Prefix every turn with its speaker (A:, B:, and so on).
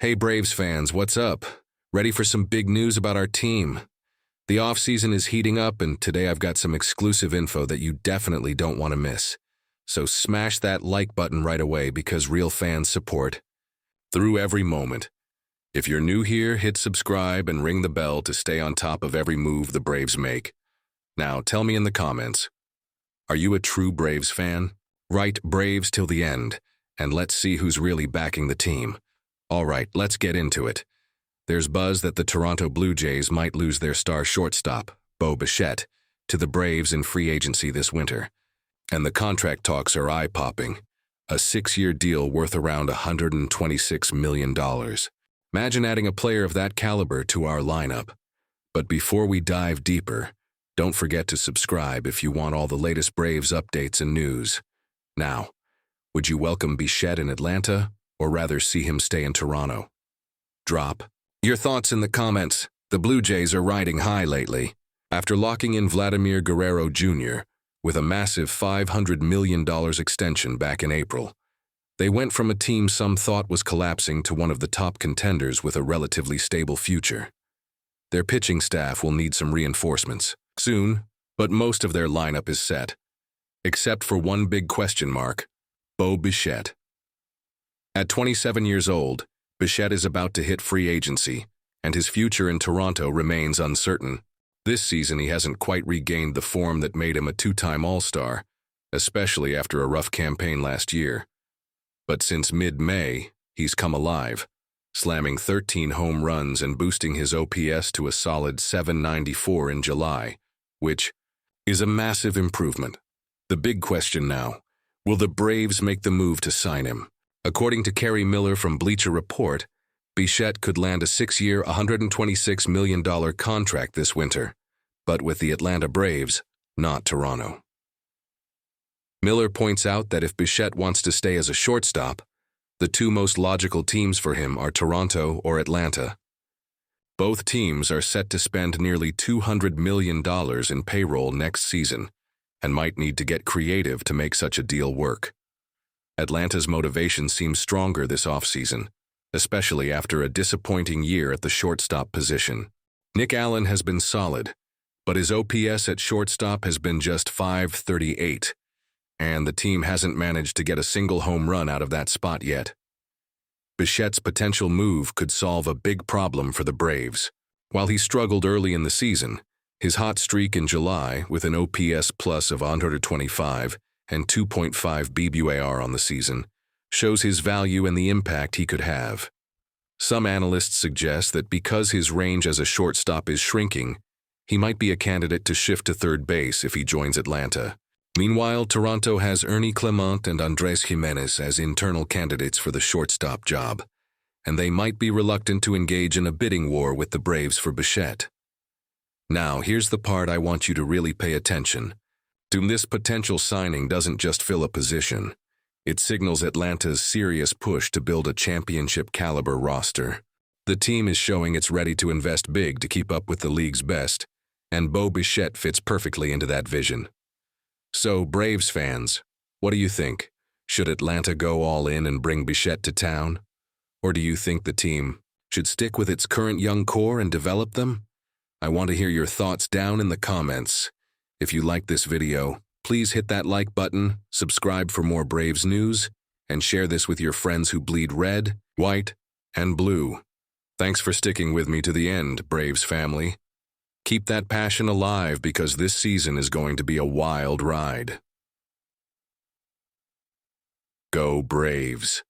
A: Hey Braves fans, what's up? Ready for some big news about our team? The offseason is heating up, and today I've got some exclusive info that you definitely don't want to miss. So smash that like button right away because real fans support through every moment. If you're new here, hit subscribe and ring the bell to stay on top of every move the Braves make. Now, tell me in the comments, are you a true Braves fan? Write Braves till the end, and let's see who's really backing the team. All right, let's get into it. There's buzz that the Toronto Blue Jays might lose their star shortstop, Bo Bichette, to the Braves in free agency this winter. And the contract talks are eye-popping. A 6-year deal worth around $126 million. Imagine adding a player of that caliber to our lineup. But before we dive deeper, don't forget to subscribe if you want all the latest Braves updates and news. Now, would you welcome Bichette in Atlanta, or rather see him stay in Toronto? Drop your thoughts in the comments. The Blue Jays are riding high lately. After locking in Vladimir Guerrero Jr. with a massive $500 million extension back in April, they went from a team some thought was collapsing to one of the top contenders with a relatively stable future. Their pitching staff will need some reinforcements soon, but most of their lineup is set. Except for one big question mark, Bo Bichette. At 27 years old, Bichette is about to hit free agency, and his future in Toronto remains uncertain. This season he hasn't quite regained the form that made him a two-time All-Star, especially after a rough campaign last year. But since mid-May, he's come alive, slamming 13 home runs and boosting his OPS to a solid .794 in July, which is a massive improvement. The big question now, will the Braves make the move to sign him? According to Kerry Miller from Bleacher Report, Bichette could land a 6-year, $126 million contract this winter, but with the Atlanta Braves, not Toronto. Miller points out that if Bichette wants to stay as a shortstop, the two most logical teams for him are Toronto or Atlanta. Both teams are set to spend nearly $200 million in payroll next season, and might need to get creative to make such a deal work. Atlanta's motivation seems stronger this offseason, especially after a disappointing year at the shortstop position. Nick Allen has been solid, but his OPS at shortstop has been just .538, and the team hasn't managed to get a single home run out of that spot yet. Bichette's potential move could solve a big problem for the Braves. While he struggled early in the season, his hot streak in July, with an OPS plus of 125 and 2.5 BBAR on the season, shows his value and the impact he could have. Some analysts suggest that because his range as a shortstop is shrinking, he might be a candidate to shift to third base if he joins Atlanta. Meanwhile, Toronto has Ernie Clement and Andres Jimenez as internal candidates for the shortstop job, and they might be reluctant to engage in a bidding war with the Braves for Bichette. Now, here's the part I want you to really pay attention. This potential signing doesn't just fill a position. It signals Atlanta's serious push to build a championship-caliber roster. The team is showing it's ready to invest big to keep up with the league's best, and Bo Bichette fits perfectly into that vision. So, Braves fans, what do you think? Should Atlanta go all in and bring Bichette to town? Or do you think the team should stick with its current young core and develop them? I want to hear your thoughts down in the comments. If you like this video, please hit that like button, subscribe for more Braves news, and share this with your friends who bleed red, white, and blue. Thanks for sticking with me to the end, Braves family. Keep that passion alive because this season is going to be a wild ride. Go Braves!